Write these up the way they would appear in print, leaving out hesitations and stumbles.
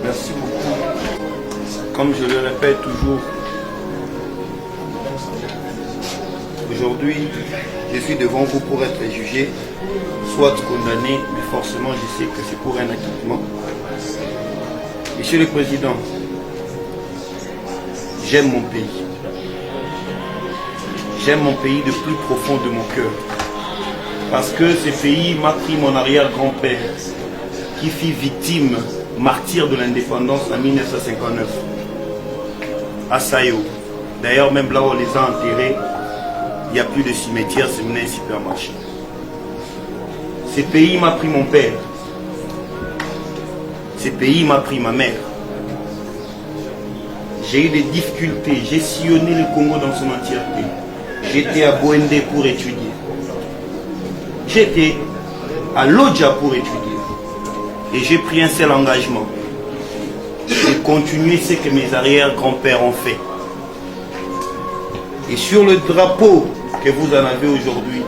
Merci beaucoup. Comme je le répète toujours, aujourd'hui, je suis devant vous pour être jugé, soit condamné, mais forcément je sais que c'est pour un acquittement. Monsieur le Président, j'aime mon pays. J'aime mon pays de plus profond de mon cœur. Parce que ce pays m'a pris mon arrière-grand-père, qui fut victime, martyr de l'indépendance en 1959, à Sayo. D'ailleurs, même là où on les a enterrés, il n'y a plus de cimetière, c'est maintenant un supermarché. Ce pays m'a pris mon père. Ce pays m'a pris ma mère. J'ai eu des difficultés, j'ai sillonné le Congo dans son entièreté. J'étais à Boende pour étudier. J'étais à Lodja pour étudier. Et j'ai pris un seul engagement. De continuer ce que mes arrière-grands-pères ont fait. Et sur le drapeau que vous en avez aujourd'hui,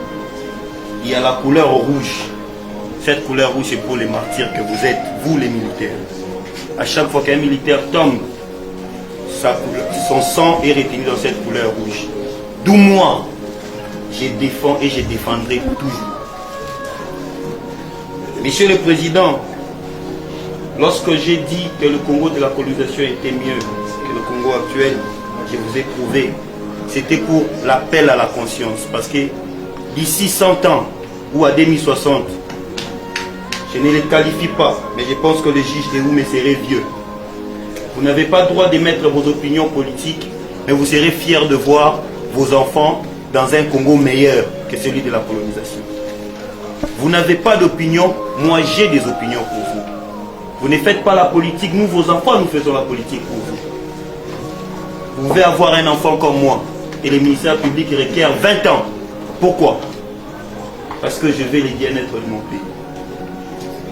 il y a la couleur rouge. Cette couleur rouge, c'est pour les martyrs que vous êtes, vous les militaires. À chaque fois qu'un militaire tombe, son sang est retenu dans cette couleur rouge. D'où moi, je défends et je défendrai toujours. Monsieur le Président, lorsque j'ai dit que le Congo de la colonisation était mieux que le Congo actuel, je vous ai prouvé. C'était pour l'appel à la conscience. Parce que d'ici 100 ans ou à 2060, je ne les qualifie pas, mais je pense que le juge de Oumé serait vieux. Vous n'avez pas le droit d'émettre vos opinions politiques, mais vous serez fiers de voir vos enfants dans un Congo meilleur que celui de la colonisation. Vous n'avez pas d'opinion, moi j'ai des opinions pour vous. Vous ne faites pas la politique, nous vos enfants, nous faisons la politique pour vous. Vous pouvez avoir un enfant comme moi, et le ministère public requiert 20 ans. Pourquoi? Parce que je vais le bien-être de mon pays.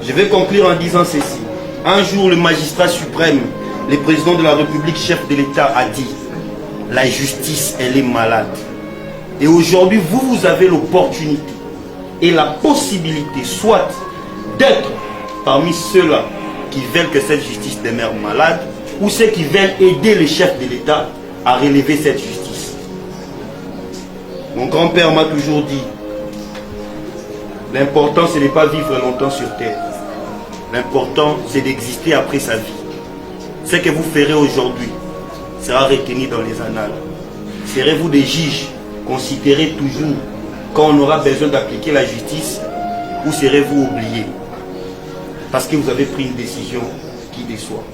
Je vais conclure en disant ceci. Un jour, le magistrat suprême, le président de la République, chef de l'État, a dit « La justice, elle est malade. » Et aujourd'hui, vous avez l'opportunité et la possibilité, soit d'être parmi ceux-là qui veulent que cette justice demeure malade, ou ceux qui veulent aider le chef de l'État à relever cette justice. Mon grand-père m'a toujours dit, l'important, ce n'est pas vivre longtemps sur terre. L'important, c'est d'exister après sa vie. Ce que vous ferez aujourd'hui sera retenu dans les annales. Serez-vous des juges considérés toujours quand on aura besoin d'appliquer la justice, ou serez-vous oubliés parce que vous avez pris une décision qui déçoit?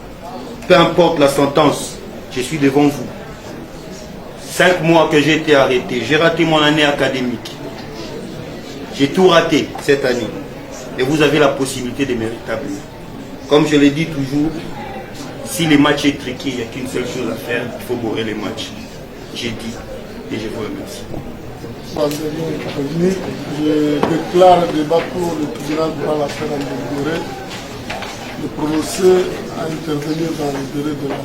Peu importe la sentence, je suis devant vous. 5 mois que j'ai été arrêté, j'ai raté mon année académique. J'ai tout raté cette année. Et vous avez la possibilité de me rétablir. Comme je l'ai dit toujours, si les matchs est triqué, il n'y a qu'une seule chose à faire, il faut bourrer les matchs. J'ai dit et je vous remercie. Je déclare le débat pour le tribunal devant l'affaire en délibéré. Le prononcé à intervenir dans le délai de la